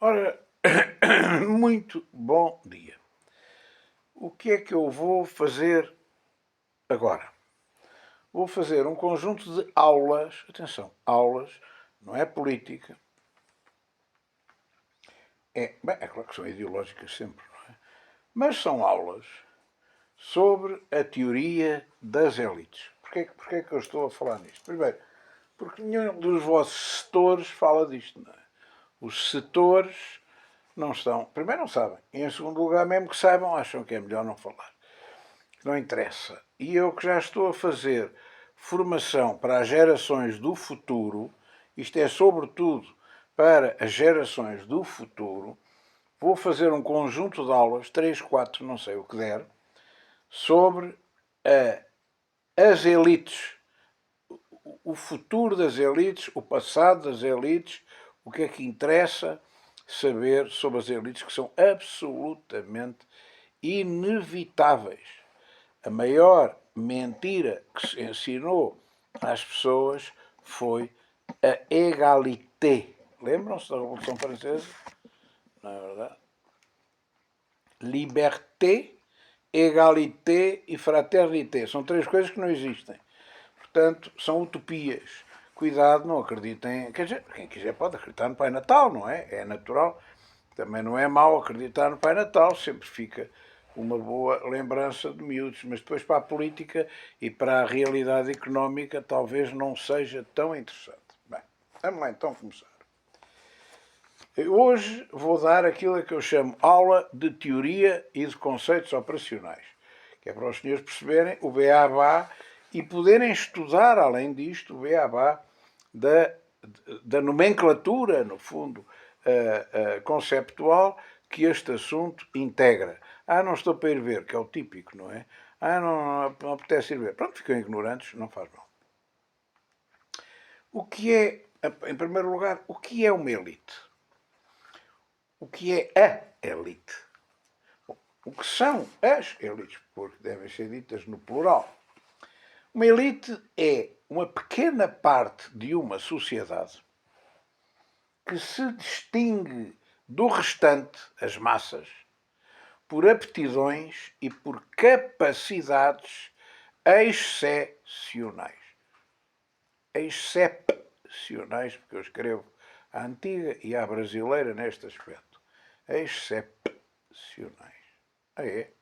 Ora, muito bom dia. O que é que eu vou fazer agora? Vou fazer um conjunto de aulas, atenção, aulas, não é política. É claro que são ideológicas sempre, não é? Mas são aulas sobre a teoria das elites. Porquê é que eu estou a falar nisto? Primeiro, porque nenhum dos vossos setores fala disto, não é? Os setores não estão. Primeiro, não sabem. E, em segundo lugar, mesmo que saibam, acham que é melhor não falar. Não interessa. E eu que já estou a fazer formação para as gerações do futuro, isto é sobretudo para as gerações do futuro, vou fazer um conjunto de aulas, 3, 4, não sei o que der, sobre as elites, o futuro das elites, o passado das elites, o que é que interessa saber sobre as elites que são absolutamente inevitáveis. A maior mentira que se ensinou às pessoas foi a égalité. Lembram-se da Revolução Francesa? Não é verdade? Liberté, égalité e fraternité. São três coisas que não existem. Portanto, são utopias. Cuidado, não acreditem. Quer dizer, quem quiser pode acreditar no Pai Natal, não é? É natural. Também não é mau acreditar no Pai Natal, sempre fica uma boa lembrança de miúdos, mas depois para a política e para a realidade económica talvez não seja tão interessante. Bem, vamos lá então começar. Hoje vou dar aquilo que eu chamo aula de teoria e de conceitos operacionais, que é para os senhores perceberem o beabá e poderem estudar, além disto, o beabá da nomenclatura, no fundo, conceptual que este assunto integra. Não estou para ir ver, que é o típico, não é? Não apetece ir ver. Pronto, ficam ignorantes, não faz mal. O que é, em primeiro lugar, o que é uma elite? O que é a elite? O que são as elites? Porque devem ser ditas no plural. Uma elite é uma pequena parte de uma sociedade que se distingue do restante, as massas, por aptidões e por capacidades excepcionais. Excepcionais, porque eu escrevo à antiga e à brasileira neste aspecto. Excepcionais. É.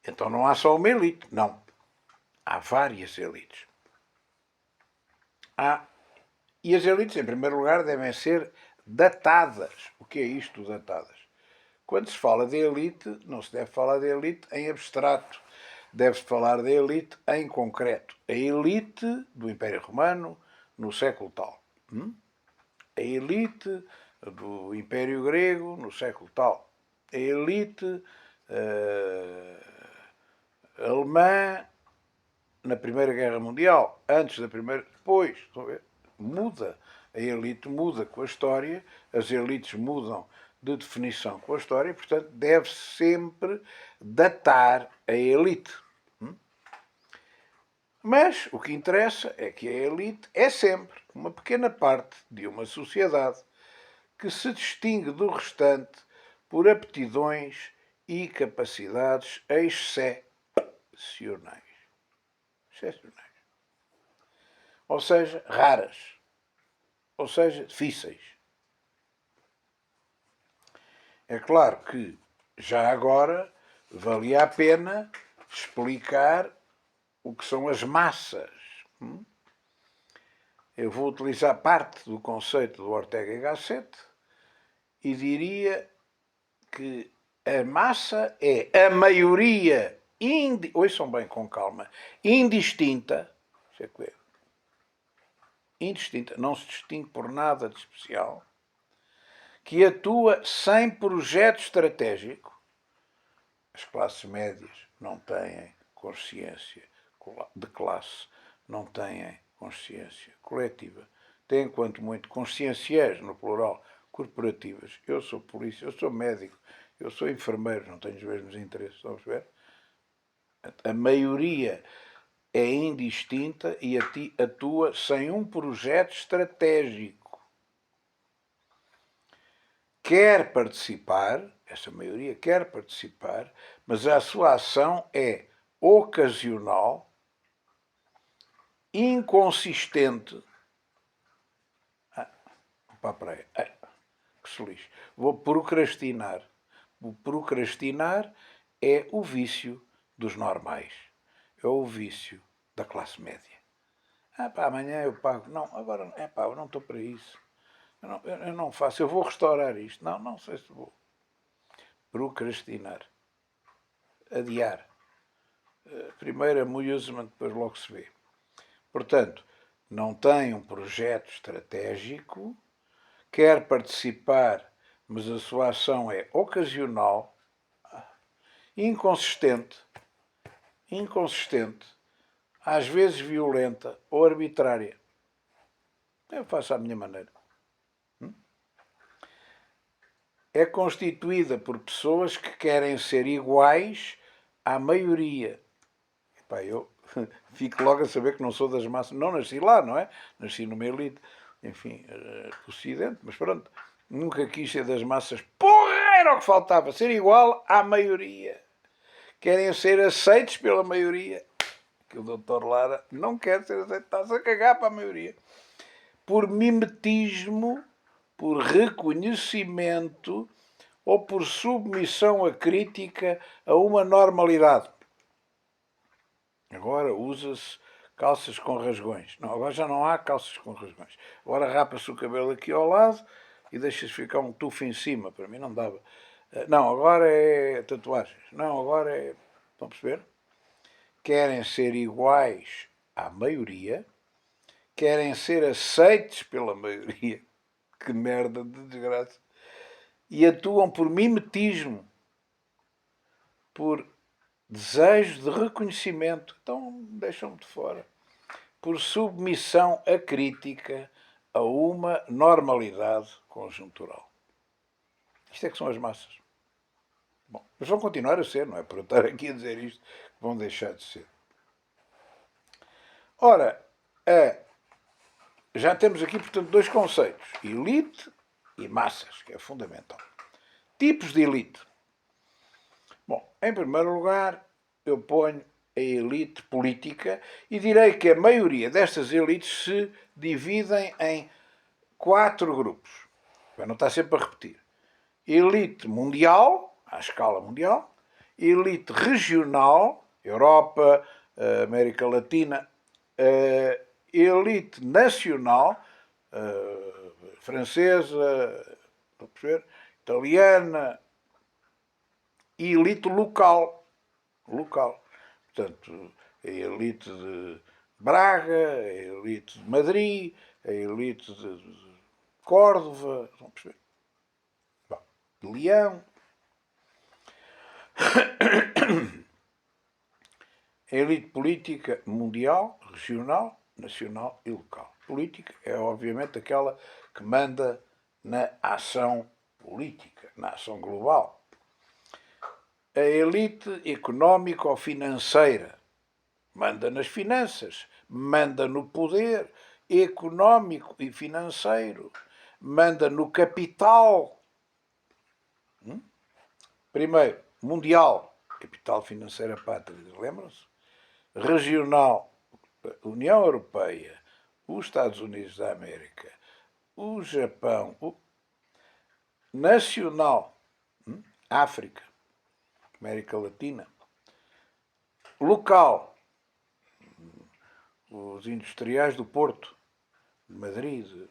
Então não há só uma elite, não. Há várias elites. E as elites, em primeiro lugar, devem ser datadas. O que é isto, datadas? Quando se fala de elite, não se deve falar de elite em abstrato. Deve-se falar de elite em concreto. A elite do Império Romano no século tal. A elite do Império Grego no século tal. A elite alemã na Primeira Guerra Mundial, antes da Primeira, depois, muda. A elite muda com a história, as elites mudam de definição com a história, e, portanto, deve sempre datar a elite. Mas o que interessa é que a elite é sempre uma pequena parte de uma sociedade que se distingue do restante por aptidões e capacidades excepcionais. Excepcionais. Ou seja, raras. Ou seja, difíceis. É claro que já agora valia a pena explicar o que são as massas. Eu vou utilizar parte do conceito do Ortega y Gasset e diria que a massa é a maioria, ouçam bem com calma, indistinta, indistinta, não se distingue por nada de especial, que atua sem projeto estratégico. As classes médias não têm consciência de classe, não têm consciência coletiva. Têm, quanto muito, conscienciais, no plural, corporativas. Eu sou polícia, eu sou médico, eu sou enfermeiro, não tenho os mesmos interesses, estão a ver? A maioria é indistinta e atua sem um projeto estratégico. quer participar, essa maioria quer participar, mas a sua ação é ocasional, inconsistente. Para a praia. Que feliz. Vou procrastinar. O procrastinar é o vício dos normais. É o vício da classe média. Amanhã eu pago. Não, agora, eu não estou para isso. Eu não faço. Eu vou restaurar isto. Não sei se vou. Procrastinar. Adiar. Primeiro amusement, depois logo se vê. Portanto, não tem um projeto estratégico, quer participar, mas a sua ação é ocasional, inconsistente, às vezes violenta ou arbitrária. Eu faço à minha maneira. É constituída por pessoas que querem ser iguais à maioria. Eu fico logo a saber que não sou das massas. Não nasci lá, não é? Nasci numa elite, enfim, do Ocidente, mas pronto. Nunca quis ser das massas. Porra, era o que faltava. Ser igual à maioria. Querem ser aceitos pela maioria. Que o Dr. Lara não quer ser aceito. Está-se a cagar para a maioria. Por mimetismo, por reconhecimento ou por submissão à crítica a uma normalidade. Agora usa-se calças com rasgões. Não, agora já não há calças com rasgões. Agora rapa-se o cabelo aqui ao lado e deixa-se ficar um tufo em cima. Para mim não dava. Não, agora é tatuagens. Não, agora é... Estão a perceber? Querem ser iguais à maioria, querem ser aceites pela maioria. Que merda de desgraça. E atuam por mimetismo, por desejo de reconhecimento. Então deixam-me de fora. Por submissão à crítica a uma normalidade conjuntural. Isto é que são as massas. Bom, mas vão continuar a ser, não é? Por eu estar aqui a dizer isto, vão deixar de ser. Ora, já temos aqui, portanto, dois conceitos. Elite e massas, que é fundamental. Tipos de elite. Bom, em primeiro lugar, eu ponho a elite política e direi que a maioria destas elites se dividem em 4 grupos. Para não estar sempre a repetir. Elite mundial, à escala mundial. Elite regional, Europa, América Latina. Elite nacional, francesa, italiana. E elite local. Portanto, a elite de Braga, a elite de Madrid, a elite de Córdoba, vão perceber? Bom, de Leão. A elite política mundial, regional, nacional e local. Política é, obviamente, aquela que manda na ação política, na ação global. A elite económica ou financeira manda nas finanças, manda no poder económico e financeiro, manda no capital. Primeiro, mundial, capital financeira pátria, lembram-se? Regional, União Europeia, os Estados Unidos da América, o Japão, nacional, África, América Latina, local, os industriais do Porto, de Madrid.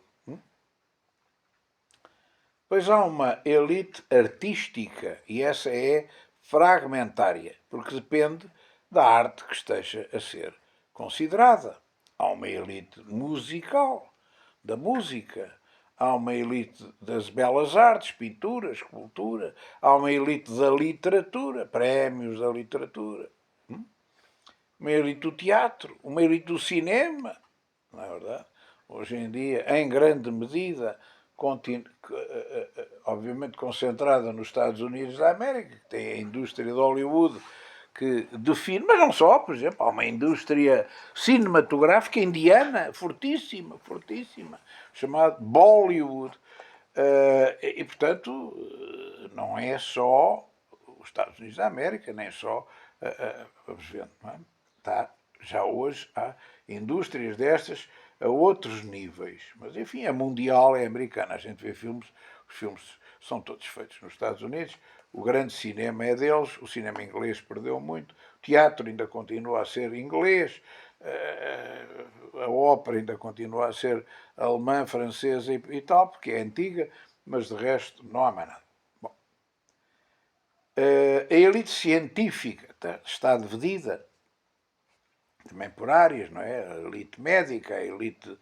Pois há uma elite artística e essa é fragmentária, porque depende da arte que esteja a ser considerada. Há uma elite musical, da música. Há uma elite das belas artes, pintura, escultura. Há uma elite da literatura, prémios da literatura. Uma elite do teatro, uma elite do cinema. Não é verdade? Hoje em dia, em grande medida, obviamente concentrada nos Estados Unidos da América, que tem a indústria de Hollywood que define, mas não só, por exemplo, há uma indústria cinematográfica indiana fortíssima, chamada Bollywood. E, portanto, não é só os Estados Unidos da América, nem só, vamos vendo, não é? Tá, já hoje há indústrias destas a outros níveis. Mas, enfim, é mundial, é americana. A gente vê filmes, os filmes são todos feitos nos Estados Unidos, o grande cinema é deles, o cinema inglês perdeu muito, o teatro ainda continua a ser inglês, a ópera ainda continua a ser alemã, francesa e tal, porque é antiga, mas de resto não há mais nada. Bom, a elite científica está dividida também por áreas, não é? A elite médica, a elite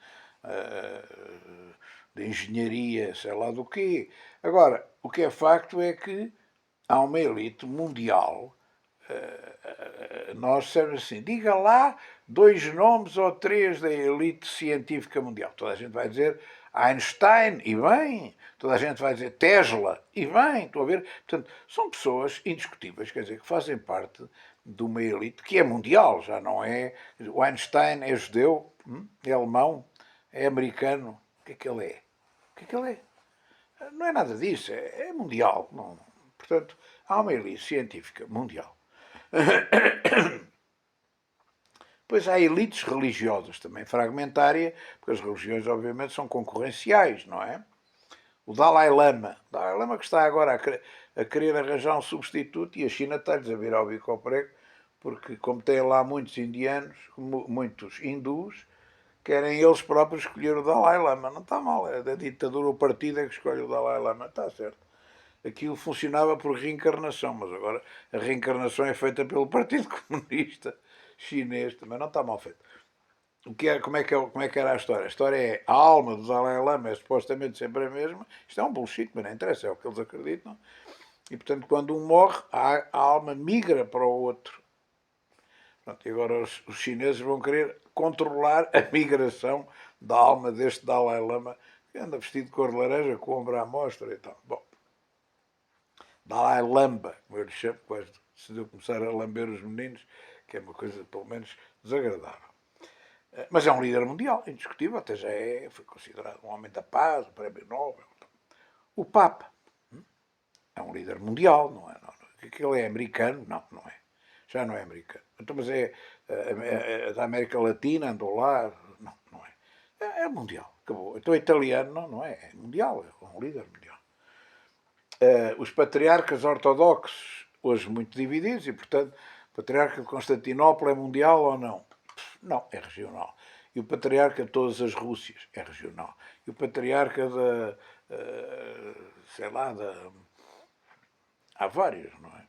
de engenharia, sei lá do quê. Agora, o que é facto é que há uma elite mundial. Nós dissemos assim, diga lá 2 nomes ou 3 da elite científica mundial. Toda a gente vai dizer Einstein, e bem. Toda a gente vai dizer Tesla, e bem. Estou a ver. Portanto, são pessoas indiscutíveis, quer dizer, que fazem parte de uma elite que é mundial, já não é. O Einstein é judeu, é alemão, é americano. O que é que ele é? O que é que ele é? Não é nada disso, é mundial. Não. Portanto, há uma elite científica mundial. Pois há elites religiosas também fragmentárias, porque as religiões obviamente são concorrenciais, não é? O Dalai Lama que está agora a querer arranjar um substituto e a China está-lhes a virar o bico ao prego, porque como tem lá muitos indianos, muitos hindus, querem eles próprios escolher o Dalai Lama. Não está mal, é da ditadura, o partido é que escolhe o Dalai Lama, está certo. Aquilo funcionava por reencarnação, mas agora a reencarnação é feita pelo Partido Comunista Chinês, também não está mal feito. Como é que era a história? A história é a alma do Dalai Lama é supostamente sempre a mesma. Isto é um bullshit, mas não interessa, é o que eles acreditam. E portanto, quando um morre, a alma migra para o outro. Pronto, e agora os chineses vão querer controlar a migração da alma deste Dalai Lama, que anda vestido de cor de laranja, com o ombro à mostra e tal. Bom, Dalai Lamba, como eu lhe chamo, quase decidiu começar a lamber os meninos, que é uma coisa, pelo menos, desagradável. Mas é um líder mundial, indiscutível, até já foi considerado um homem da paz, um prémio Nobel. O Papa é um líder mundial, não é? Não, que ele é americano? Não, não é. Já não é americano. Então, mas é da América Latina, andou lá? Não, não é. É mundial, acabou. Então é italiano? Não, não é. É mundial, é um líder mundial. Os patriarcas ortodoxos, hoje muito divididos, e portanto, o patriarca de Constantinopla é mundial ou não? Não, é regional. E o patriarca de todas as Rússias é regional. E o patriarca da. Sei lá, há vários, não é?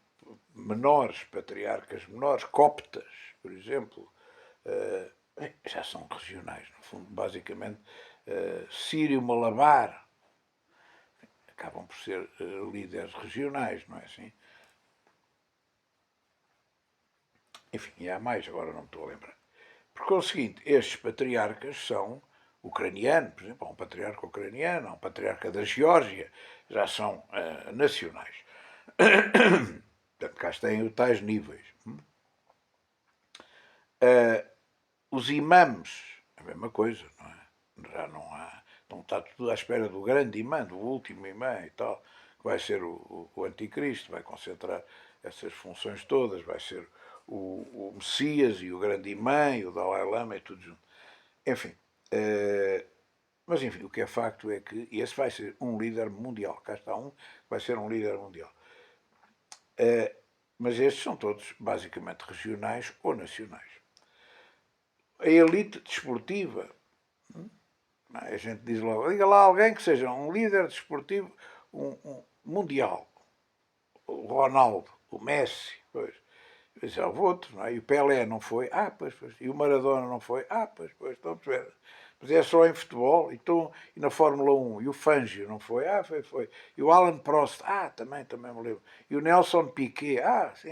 Menores, patriarcas menores, coptas, por exemplo, já são regionais, no fundo, basicamente. Sírio Malabar, acabam por ser líderes regionais, não é assim? Enfim, e há mais, agora não me estou a lembrar. Por conseguinte, estes patriarcas são ucranianos, por exemplo, há um patriarca ucraniano, há um patriarca da Geórgia, já são nacionais. Portanto, cá têm os tais níveis. Os imãs, a mesma coisa, não é? Já não há. Não está tudo à espera do grande imã, do último imã e tal, que vai ser o anticristo, vai concentrar essas funções todas, vai ser o Messias e o grande imã e o Dalai Lama e tudo junto. Enfim, mas enfim, o que é facto é que esse vai ser um líder mundial. Cá está um, vai ser um líder mundial. Mas estes são todos basicamente regionais ou nacionais. A elite desportiva, a gente diz logo, diga lá alguém que seja um líder desportivo mundial. O Ronaldo, o Messi, pois. Já houve outros, não é? E o Pelé não foi, pois. E o Maradona não foi, pois, estão a perceber. Mas é só em futebol, e na Fórmula 1, e o Fangio não foi, foi. E o Alan Prost, também me lembro. E o Nelson Piquet,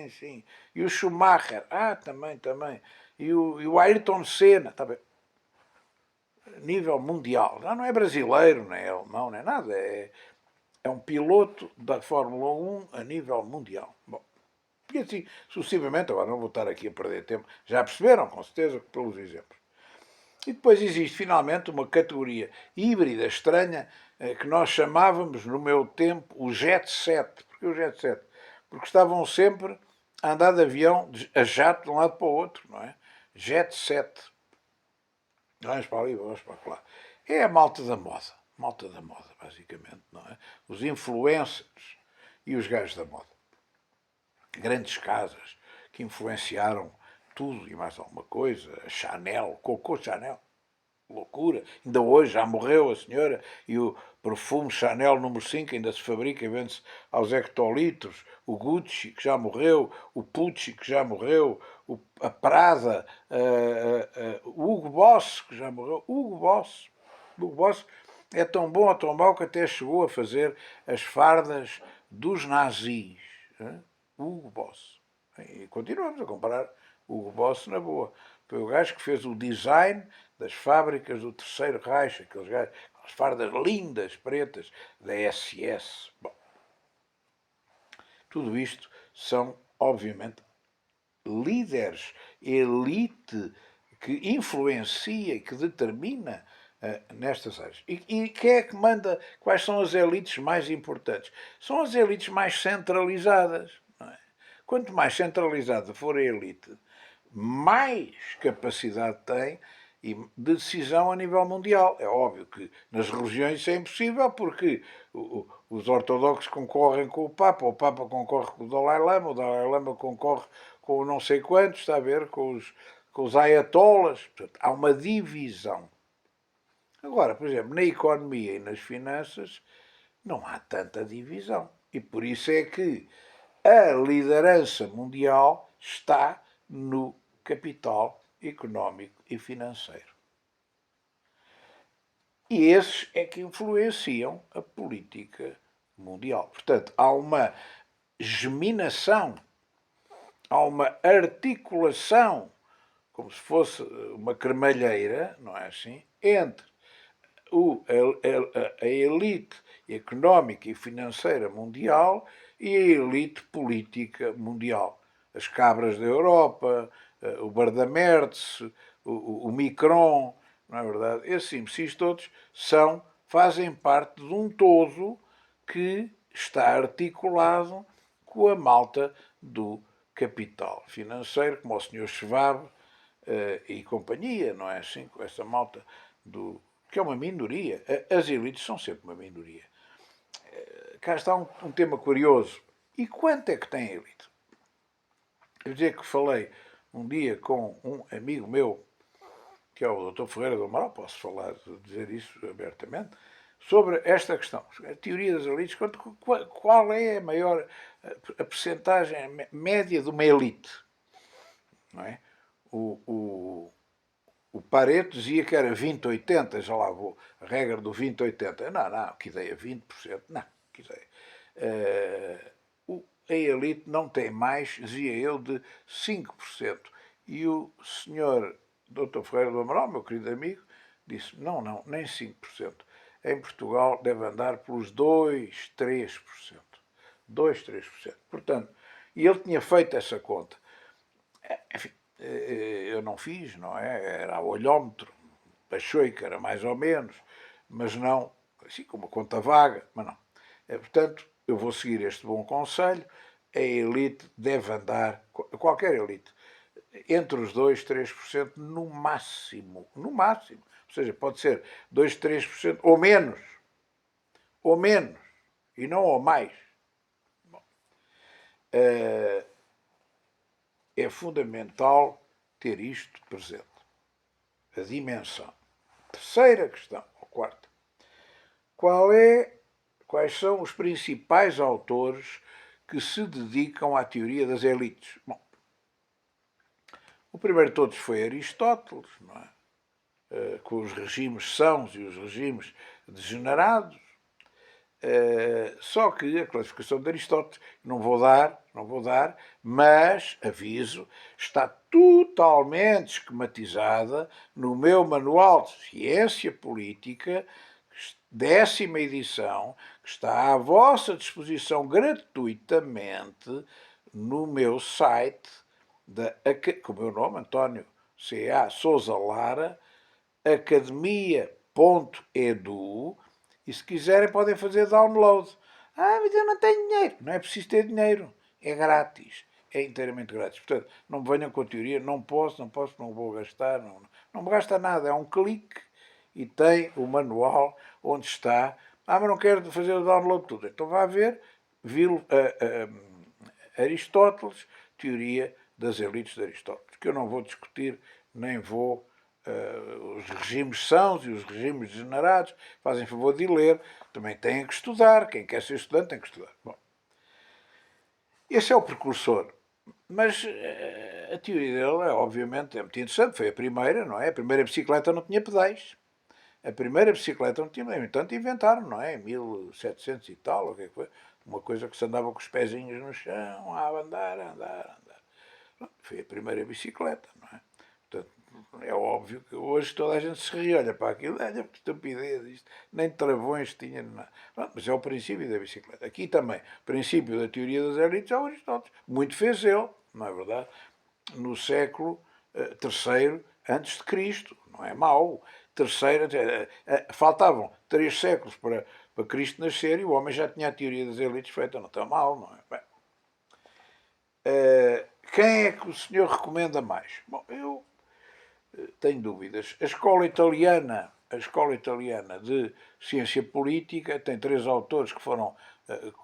sim. E o Schumacher, também. E o Ayrton Senna, está bem. Nível mundial. Já não é brasileiro, nem é alemão, nem nada. É um piloto da Fórmula 1 a nível mundial. Bom, e assim sucessivamente, agora não vou estar aqui a perder tempo. Já perceberam, com certeza, pelos exemplos. E depois existe finalmente uma categoria híbrida, estranha, que nós chamávamos no meu tempo o Jet Set. Porquê o Jet Set? Porque estavam sempre a andar de avião a jato de um lado para o outro, não é? Jet Set. Vamos para ali, vamos para lá. É a malta da moda. Malta da moda, basicamente, não é? Os influencers e os gajos da moda. Grandes casas que influenciaram tudo e mais alguma coisa. A Chanel, Coco Chanel. Loucura. Ainda hoje já morreu a senhora e o perfume Chanel número 5 ainda se fabrica e vende-se aos hectolitros. O Gucci, que já morreu, o Pucci, que já morreu, a Prada, o Hugo Boss, que já morreu. Hugo Boss. Hugo Boss é tão bom ou tão mau que até chegou a fazer as fardas dos nazis. Hugo Boss. E continuamos a comprar Hugo Boss na boa. Foi o gajo que fez o design das fábricas do Terceiro Reich, aqueles gajos, aquelas fardas lindas, pretas, da SS. Bom, tudo isto são, obviamente, líderes, elite que influencia e que determina nestas áreas. E quem é que manda? Quais são as elites mais importantes? São as elites mais centralizadas. Não é? Quanto mais centralizada for a elite, mais capacidade tem de decisão a nível mundial. É óbvio que nas religiões isso é impossível porque os ortodoxos concorrem com o Papa concorre com o Dalai Lama concorre com não sei quantos, está a ver, com os ayatollahs. Portanto, há uma divisão. Agora, por exemplo, na economia e nas finanças não há tanta divisão. E por isso é que a liderança mundial está no capital económico e financeiro. E esses é que influenciam a política mundial. Portanto, há uma geminação, há uma articulação, como se fosse uma cremalheira, não é assim, entre a elite económica e financeira mundial e a elite política mundial. As cabras da Europa, o Bardamertz, o Micron, não é verdade? Esses imbecis todos fazem parte de um todo que está articulado com a malta do capital financeiro, como o Sr. Schwab e companhia, não é assim? Com essa malta que é uma minoria. As elites são sempre uma minoria. Cá está um tema curioso. E quanto é que tem a elite? Eu dizer que falei um dia com um amigo meu, que é o Dr. Ferreira do Amaral, posso dizer isso abertamente, sobre esta questão. A teoria das elites, qual é a maior, a percentagem média de uma elite? Não é? O Pareto dizia que era 20-80, já lá vou, a regra do 20-80. Não, que ideia, 20%, não, que ideia. A elite não tem mais, dizia eu, de 5%. E o senhor Dr. Ferreira do Amaral, meu querido amigo, disse, não, nem 5%. Em Portugal deve andar pelos 2-3%. 2-3%. Portanto, e ele tinha feito essa conta. Enfim, eu não fiz, não é? Era a olhómetro, achei que era mais ou menos, mas não, assim com uma conta vaga, mas não. Portanto, eu vou seguir este bom conselho, a elite deve andar, qualquer elite, entre os 2-3% no máximo, no máximo. Ou seja, pode ser 2-3% ou menos, e não ou mais. Bom, é fundamental ter isto presente. A dimensão. Terceira questão, ou quarta. Quais são os principais autores que se dedicam à teoria das elites? Bom, o primeiro de todos foi Aristóteles, não é? Com os regimes sãos e os regimes degenerados. Só que a classificação de Aristóteles, não vou dar, mas, aviso, está totalmente esquematizada no meu manual de ciência política, 10ª edição, que está à vossa disposição gratuitamente no meu site, com o meu nome, António C.A. Sousa Lara, academia.edu e se quiserem podem fazer download. Ah, mas eu não tenho dinheiro. Não é preciso ter dinheiro. É grátis. É inteiramente grátis. Portanto, não me venham com a teoria, não posso, não vou gastar. Não me gasta nada. É um clique e tem o manual onde está. Ah, mas não quero fazer o download tudo. Então vá ver Aristóteles, teoria das elites de Aristóteles, que eu não vou discutir, nem vou. Os regimes sãos e os regimes degenerados, fazem favor de ler, também têm que estudar. Quem quer ser estudante tem que estudar. Bom, esse é o precursor. Mas a teoria dele, obviamente, é muito interessante. Foi a primeira, não é? A primeira bicicleta não tinha pedais. A primeira bicicleta não tinha, no entanto, inventaram, não é? Em 1700 e tal, o que é que foi? Uma coisa que se andava com os pezinhos no chão, a andar, andar, andar. Foi a primeira bicicleta, não é? Portanto, é óbvio que hoje toda a gente se ri, olha para aquilo, olha que estupidez, isto, nem travões tinha, nada. Mas é o princípio da bicicleta. Aqui também, o princípio da teoria das elites é o Aristóteles. Muito fez ele, não é verdade? No século III antes de Cristo, não é mau. Terceira, faltavam 3 séculos para Cristo nascer e o homem já tinha a teoria das elites feita, não está mal, não é? Bem, quem é que o senhor recomenda mais? Bom, eu tenho dúvidas. A escola italiana de ciência política tem 3 autores que foram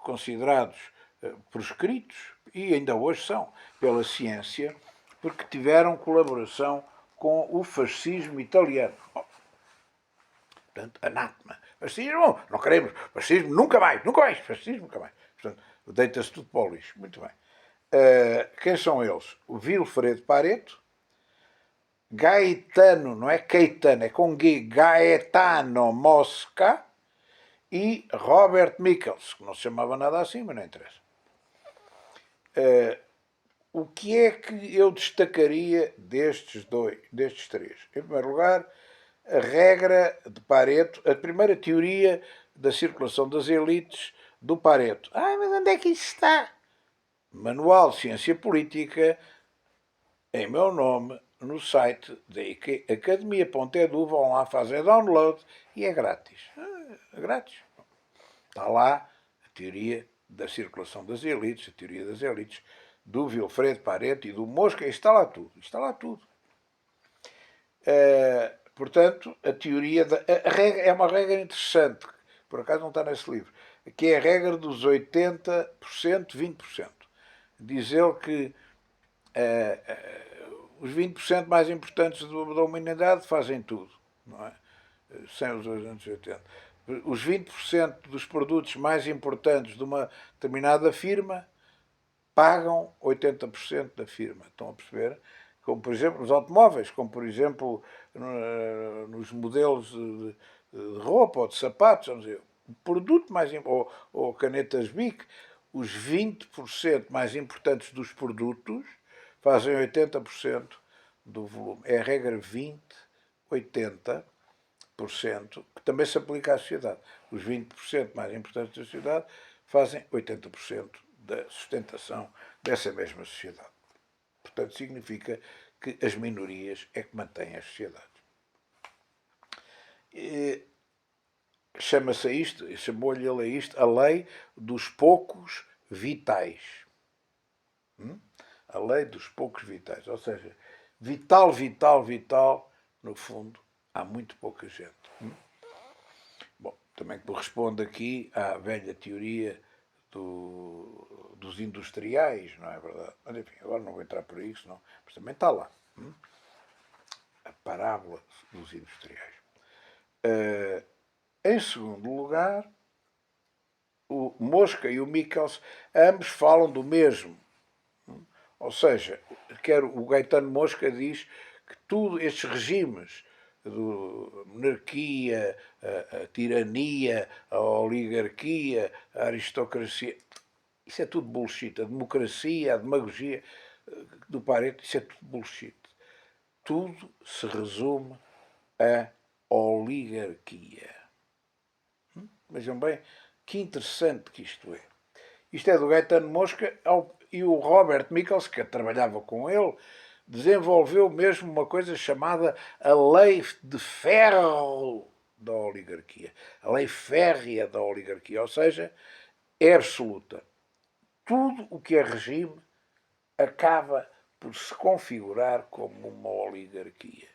considerados proscritos e ainda hoje são pela ciência porque tiveram colaboração com o fascismo italiano. Portanto, anátema. Fascismo, não queremos. Fascismo, nunca mais, nunca mais. Fascismo, nunca mais. Portanto, deita-se tudo para o lixo. Muito bem. Quem são eles? O Vilfredo Pareto, Gaetano, não é Caetano, é com G, Gaetano Mosca e Robert Michels, que não se chamava nada assim, mas não interessa. O que é que eu destacaria destes 3? Em primeiro lugar, a regra de Pareto, a primeira teoria da circulação das elites do Pareto. Ah, mas onde é que isso está? Manual de Ciência Política, em meu nome, no site da academia.edu, vão lá fazer download e é grátis. É grátis. Está lá a teoria da circulação das elites, a teoria das elites do Vilfredo Pareto e do Mosca, está lá tudo. Está lá tudo. Portanto, a teoria a regra, é uma regra interessante, que por acaso não está nesse livro, que é a regra dos 80%, 20%. Diz ele que os 20% mais importantes da humanidade fazem tudo, não é? Sem os 80. Os 20% dos produtos mais importantes de uma determinada firma pagam 80% da firma. Estão a perceber? Como, por exemplo, nos automóveis, como, por exemplo, nos modelos de roupa ou de sapatos, vamos dizer, o produto mais ou canetas BIC, os 20% mais importantes dos produtos fazem 80% do volume. É a regra 20-80%, que também se aplica à sociedade. Os 20% mais importantes da sociedade fazem 80% da sustentação dessa mesma sociedade. Portanto, significa que as minorias é que mantêm as sociedades. Chama-se a isto, chamou-lhe ele a isto, a lei dos poucos vitais. A lei dos poucos vitais. Ou seja, vital, vital, vital, no fundo, há muito pouca gente. Bom, também corresponde aqui à velha teoria dos industriais, não é verdade? Mas enfim, agora não vou entrar por aí, senão, mas também está lá. A parábola dos industriais. Em segundo lugar, o Mosca e o Michels, ambos falam do mesmo. Ou seja, o Gaetano Mosca diz que tudo estes regimes, a monarquia, a tirania, a oligarquia, a aristocracia, isso é tudo bullshit. A democracia, a demagogia do Pareto, isso é tudo bullshit. Tudo se resume à oligarquia. Vejam bem, que interessante que isto é. Isto é do Gaetano Mosca e o Robert Michels, que trabalhava com ele, desenvolveu mesmo uma coisa chamada a lei de ferro da oligarquia. A lei férrea da oligarquia, ou seja, é absoluta. Tudo o que é regime acaba por se configurar como uma oligarquia.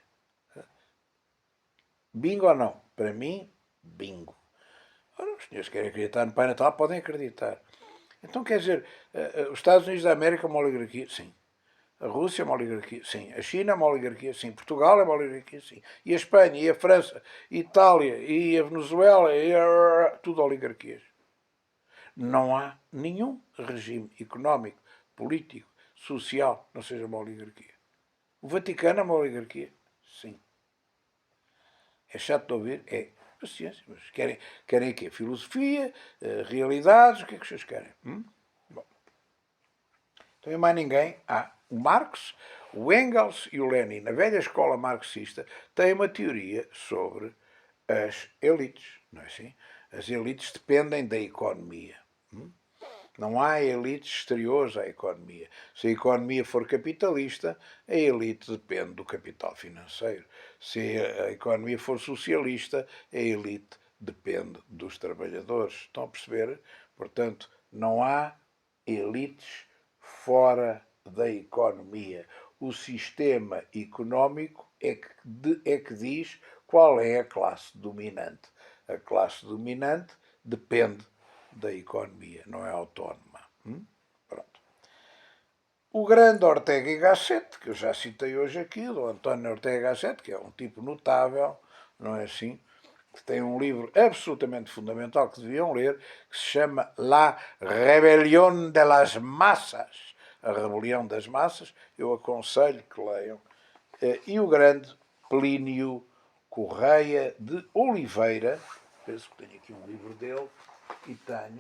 Bingo ou não? Para mim, bingo. Ora, os senhores querem acreditar no Pai Natal, podem acreditar. Então, quer dizer, os Estados Unidos da América é uma oligarquia? Sim. A Rússia é uma oligarquia? Sim. A China é uma oligarquia? Sim. Portugal é uma oligarquia? Sim. E a Espanha, e a França, e a Itália, e a Venezuela, tudo oligarquias. Não há nenhum regime económico, político, social, não seja uma oligarquia. O Vaticano é uma oligarquia? Sim. É chato de ouvir? É. Paciência, mas querem o quê? Filosofia, realidades, o que é que vocês querem? Bom. Então, mais ninguém. O Marx, o Engels e o Lenin, na velha escola marxista, têm uma teoria sobre as elites, não é assim? As elites dependem da economia. Não há elites exteriores à economia. Se a economia for capitalista, a elite depende do capital financeiro. Se a economia for socialista, a elite depende dos trabalhadores. Estão a perceber? Portanto, não há elites fora da economia. O sistema económico é que diz qual é a classe dominante. A classe dominante depende da economia, não é autónoma. Pronto. O grande Ortega y Gasset, que eu já citei hoje aqui, do António Ortega y Gasset, que é um tipo notável, não é assim? Que tem um livro absolutamente fundamental que deviam ler, que se chama La Rebelión de las Massas, a Rebelião das Massas. Eu aconselho que leiam. E o grande Plínio Correia de Oliveira, penso que tenho aqui um livro dele, e tenho,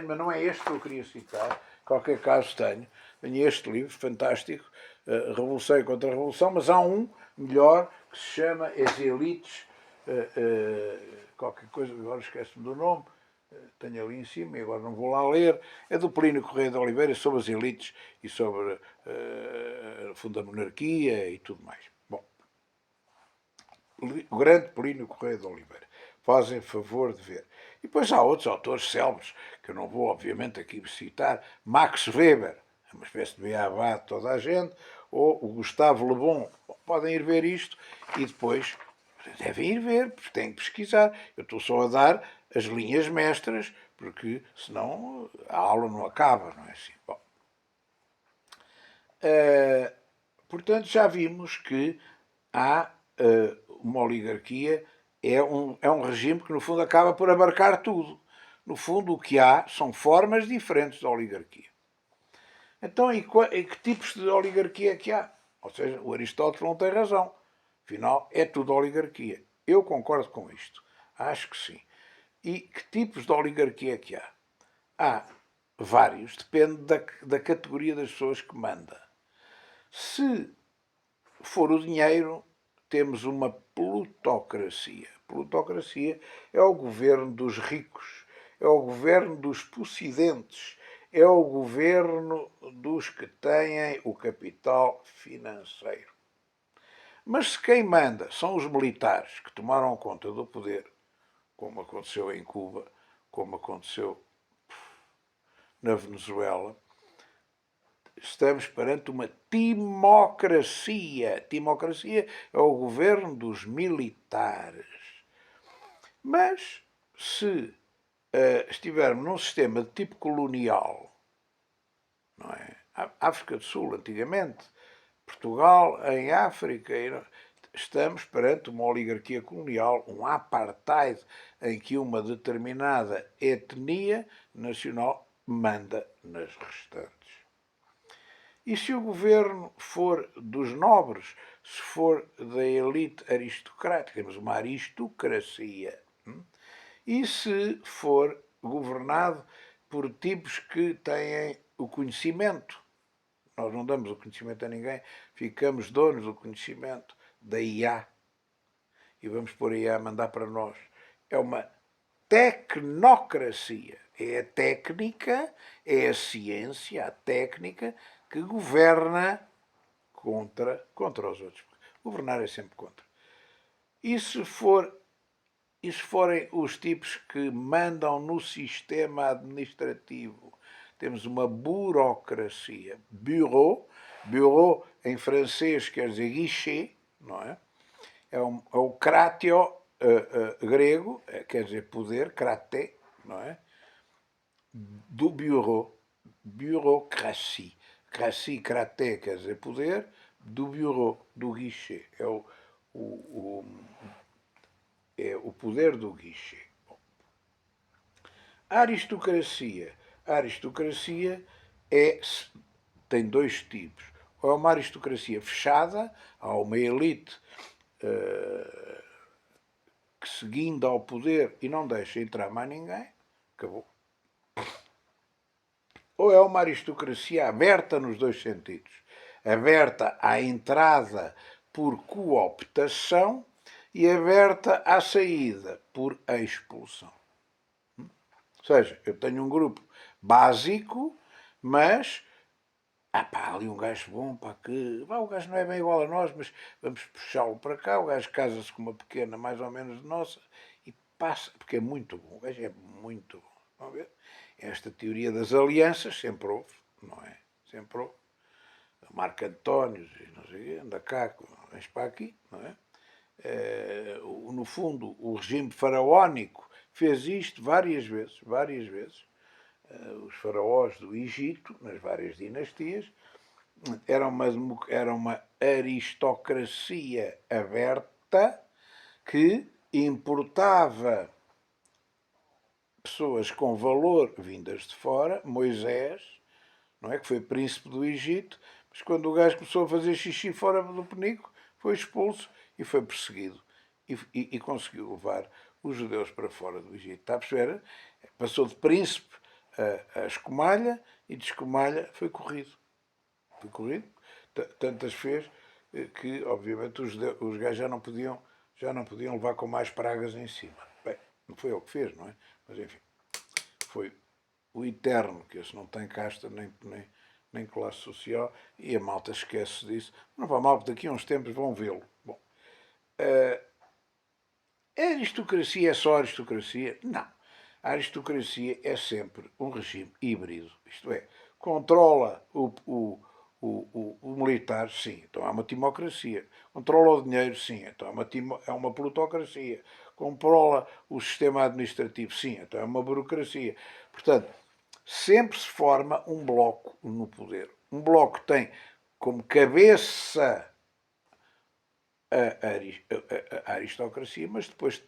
mas não é este que eu queria citar, em qualquer caso tenho este livro fantástico, Revolução contra a Revolução, mas há um melhor que se chama As Elites, qualquer coisa, agora esqueço-me do nome, tenho ali em cima e agora não vou lá ler, é do Plínio Correia de Oliveira, sobre as elites e sobre o fundo da monarquia e tudo mais. Bom, o grande Plínio Correia de Oliveira. Fazem favor de ver. E depois há outros autores célebres, que eu não vou, obviamente, aqui citar. Max Weber, é uma espécie de beabá de toda a gente, ou o Gustavo Le Bon. Podem ir ver isto e depois devem ir ver, porque têm que pesquisar. Eu estou só a dar as linhas mestras, porque senão a aula não acaba, não é assim? Bom, portanto, já vimos que há uma oligarquia, é um regime que, no fundo, acaba por abarcar tudo. No fundo, o que há são formas diferentes de oligarquia. Então, e que tipos de oligarquia é que há? Ou seja, o Aristóteles não tem razão. Afinal, é tudo oligarquia. Eu concordo com isto. Acho que sim. E que tipos de oligarquia é que há? Há vários. Depende da categoria das pessoas que manda. Se for o dinheiro, temos uma plutocracia. Plutocracia é o governo dos ricos, é o governo dos possidentes, é o governo dos que têm o capital financeiro. Mas se quem manda são os militares que tomaram conta do poder, como aconteceu em Cuba, como aconteceu na Venezuela, estamos perante uma timocracia. Timocracia é o governo dos militares. Mas se estivermos num sistema de tipo colonial, não é? África do Sul, antigamente, Portugal em África, estamos perante uma oligarquia colonial, um apartheid, em que uma determinada etnia nacional manda nas restantes. E se o governo for dos nobres, se for da elite aristocrática, temos uma aristocracia, e se for governado por tipos que têm o conhecimento, nós não damos o conhecimento a ninguém, ficamos donos do conhecimento da IA e vamos pôr a IA a mandar para nós. É uma tecnocracia. É a técnica, é a ciência, a técnica que governa contra os outros. Governar é sempre contra. E se forem os tipos que mandam no sistema administrativo, temos uma burocracia. Bureau em francês quer dizer guichet, não é? É o kratio grego, quer dizer poder, kraté, não é? Do bureau, burocracia. Kraté quer dizer poder, do bureau, do guichê. É o poder do guichê. A aristocracia tem dois tipos. Ou é uma aristocracia fechada, há uma elite que seguindo ao poder e não deixa entrar mais ninguém, acabou. Ou é uma aristocracia aberta nos dois sentidos. Aberta à entrada por cooptação e aberta à saída por expulsão. Ou seja, eu tenho um grupo básico, mas há ali um gajo bom, o gajo não é bem igual a nós, mas vamos puxá-lo para cá, o gajo casa-se com uma pequena mais ou menos nossa e passa, porque é muito bom, o gajo é muito bom. Vão ver? Esta teoria das alianças sempre houve, não é? Sempre houve. Marco António, não sei o quê, anda cá, vens para aqui, não é? No fundo, o regime faraónico fez isto várias vezes. Os faraós do Egito, nas várias dinastias, era uma aristocracia aberta que importava pessoas com valor vindas de fora, Moisés, não é, que foi príncipe do Egito, mas quando o gajo começou a fazer xixi fora do penico, foi expulso e foi perseguido. E conseguiu levar os judeus para fora do Egito. Está a perceber? Passou de príncipe a escumalha e de escumalha foi corrido. Foi corrido. Tantas fez que, obviamente, os gajos já não podiam levar com mais pragas em cima. Bem, não foi ele que fez, não é? Mas enfim, foi o eterno, que esse não tem casta nem classe social, e a malta esquece disso. Não vai mal, porque daqui a uns tempos vão vê-lo. Bom, a aristocracia é só aristocracia? Não. A aristocracia é sempre um regime híbrido. Isto é, controla o militar, sim, então é uma timocracia. Controla o dinheiro, sim, então é uma plutocracia. Controla o sistema administrativo, sim, então é uma burocracia. Portanto, sempre se forma um bloco no poder. Um bloco tem como cabeça a aristocracia, mas depois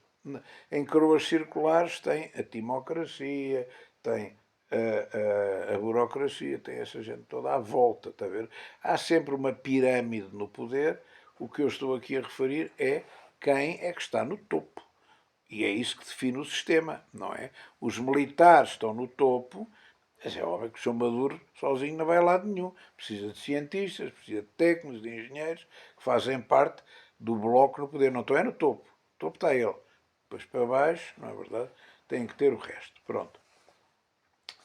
em coroas circulares tem a timocracia, tem a burocracia, tem essa gente toda à volta, está a ver? Há sempre uma pirâmide no poder. O que eu estou aqui a referir é quem é que está no topo. E é isso que define o sistema, não é? Os militares estão no topo, mas é óbvio que o Sr. Maduro sozinho não vai a lado nenhum. Precisa de cientistas, precisa de técnicos, de engenheiros, que fazem parte do bloco no poder. Não estão é no topo. O topo está ele. Depois para baixo, não é verdade? Tem que ter o resto. Pronto.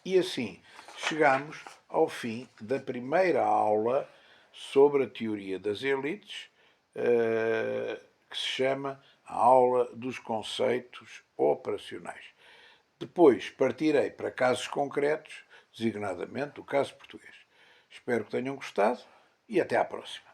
E assim chegamos ao fim da primeira aula sobre a teoria das elites, que se chama a aula dos conceitos operacionais. Depois partirei para casos concretos, designadamente o caso português. Espero que tenham gostado e até à próxima.